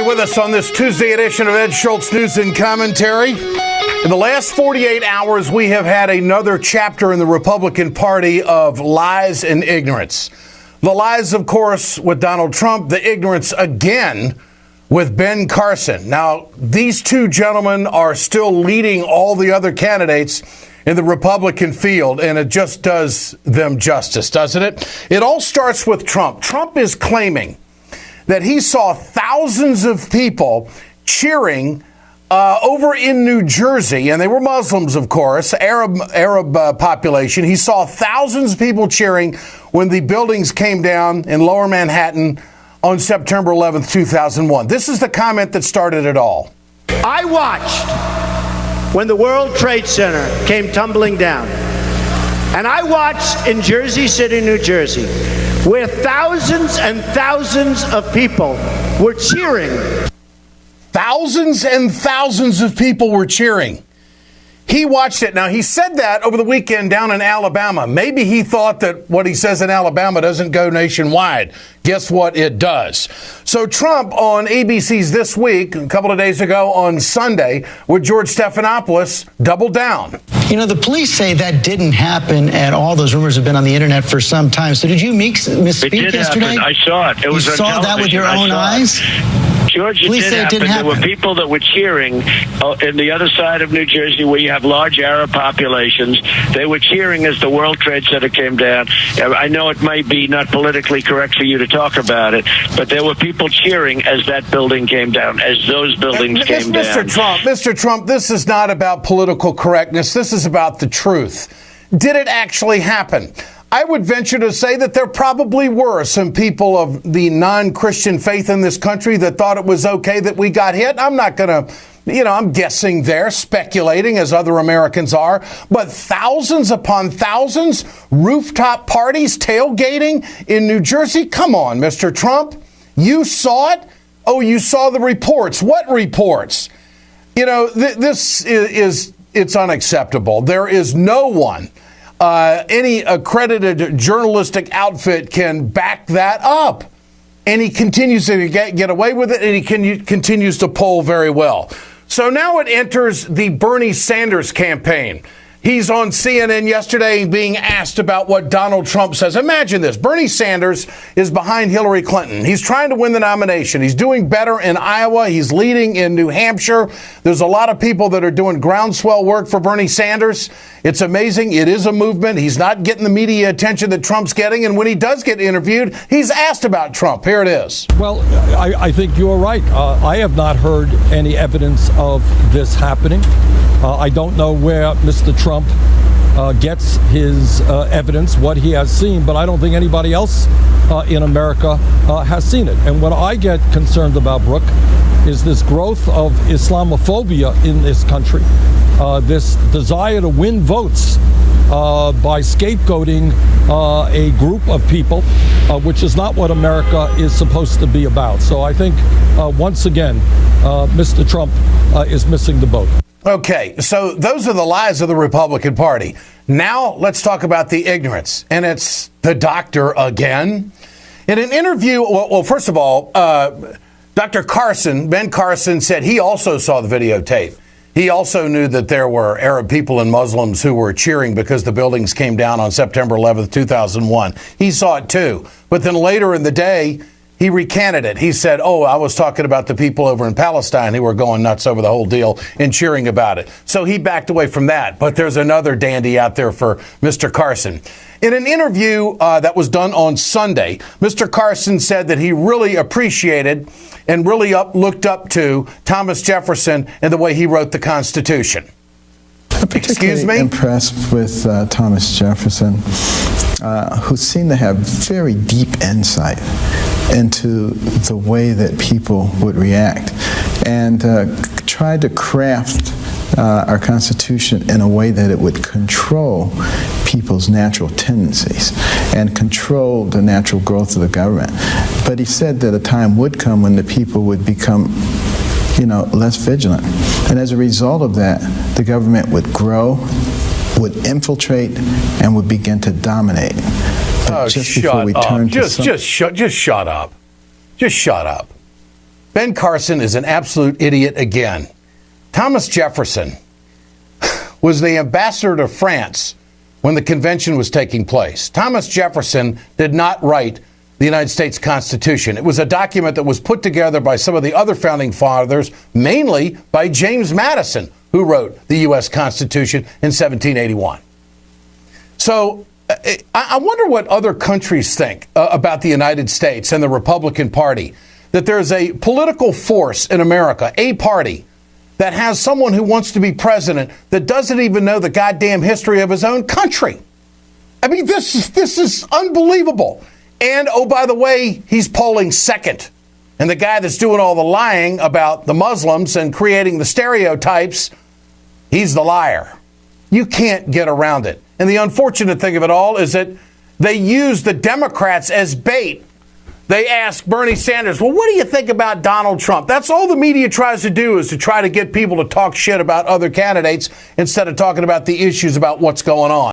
everybody with us on this Tuesday edition of Ed Schultz News and Commentary. In the last 48 hours, we have had another chapter in the Republican Party of lies and ignorance. The lies, of course, with Donald Trump, the ignorance again with Ben Carson. Now, these two gentlemen are still leading all the other candidates in the Republican field, and it just does them justice, doesn't it? It all starts with Trump. Trump is claiming that he saw thousands of people cheering over in New Jersey, and they were Muslims, of course, Arab population. He saw thousands of people cheering when the buildings came down in Lower Manhattan on September 11th, 2001. This is the comment that started it all. I watched when the World Trade Center came tumbling down, and I watched in Jersey City, New Jersey, where thousands and thousands of people were cheering. Thousands and thousands of people were cheering. He watched it. Now, he said that over the weekend down in Alabama. Maybe he thought that what he says in Alabama doesn't go nationwide. Guess what? It does. So Trump on ABC's This Week, a couple of days ago on Sunday, with George Stephanopoulos, doubled down. You know, the police say that didn't happen, and all those rumors have been on the internet for some time. So did you misspeak yesterday? Happen. I saw it. It was you on saw television. That with your own eyes? George, it did happen. There were people that were cheering in the other side of New Jersey where you have large Arab populations. They were cheering as the World Trade Center came down. I know it may be not politically correct for you to talk about it, but there were people cheering as that building came down, as those buildings came down. Mr. Trump, this is not about political correctness. This is about the truth. Did it actually happen? I would venture to say that there probably were some people of the non-Christian faith in this country that thought it was okay that we got hit. I'm not going to, I'm guessing there, speculating as other Americans are. But thousands upon thousands, rooftop parties, tailgating in New Jersey. Come on, Mr. Trump. You saw it? Oh, you saw the reports. What reports? This is it's unacceptable. There is no one. Any accredited journalistic outfit can back that up. And he continues to get away with it, and he continues to poll very well. So now it enters the Bernie Sanders campaign. He's on CNN yesterday being asked about what Donald Trump says. Imagine this. Bernie Sanders is behind Hillary Clinton. He's trying to win the nomination. He's doing better in Iowa. He's leading in New Hampshire. There's a lot of people that are doing groundswell work for Bernie Sanders. It's amazing. It is a movement. He's not getting the media attention that Trump's getting. And when he does get interviewed, he's asked about Trump. Here it is. Well, I think you're right. I have not heard any evidence of this happening. I don't know where Mr. Trump gets his evidence, what he has seen, but I don't think anybody else in America has seen it. And what I get concerned about, Brooke, is this growth of Islamophobia in this country, this desire to win votes by scapegoating a group of people, which is not what America is supposed to be about. So I think, once again, Mr. Trump is missing the boat. Okay, so those are the lies of the Republican Party. Now let's talk about the ignorance. And it's the doctor again. In an interview, well, first of all, Dr. Carson, Ben Carson, said he also saw the videotape. He also knew that there were Arab people and Muslims who were cheering because the buildings came down on September 11th, 2001. He saw it too. But then later in the day, he recanted it. He said, I was talking about the people over in Palestine who were going nuts over the whole deal and cheering about it. So he backed away from that. But there's another dandy out there for Mr. Carson. In an interview that was done on Sunday, Mr. Carson said that he really appreciated and really looked up to Thomas Jefferson and the way he wrote the Constitution. I'm particularly impressed with Thomas Jefferson, who seemed to have very deep insight into the way that people would react, and tried to craft our Constitution in a way that it would control people's natural tendencies and control the natural growth of the government. But he said that a time would come when the people would become less vigilant. And as a result of that, the government would grow, would infiltrate, and would begin to dominate. But just shut up. Just shut up. Just shut up. Ben Carson is an absolute idiot again. Thomas Jefferson was the ambassador to France when the convention was taking place. Thomas Jefferson did not write the United States Constitution. It was a document that was put together by some of the other founding fathers, mainly by James Madison, who wrote the U.S. Constitution in 1781. So I wonder what other countries think about the United States and the Republican Party, that there's a political force in America, a party, that has someone who wants to be president that doesn't even know the goddamn history of his own country. I mean, this is unbelievable. And, oh, by the way, he's polling second. And the guy that's doing all the lying about the Muslims and creating the stereotypes, he's the liar. You can't get around it. And the unfortunate thing of it all is that they use the Democrats as bait. They ask Bernie Sanders, well, what do you think about Donald Trump? That's all the media tries to do, is to try to get people to talk shit about other candidates instead of talking about the issues about what's going on.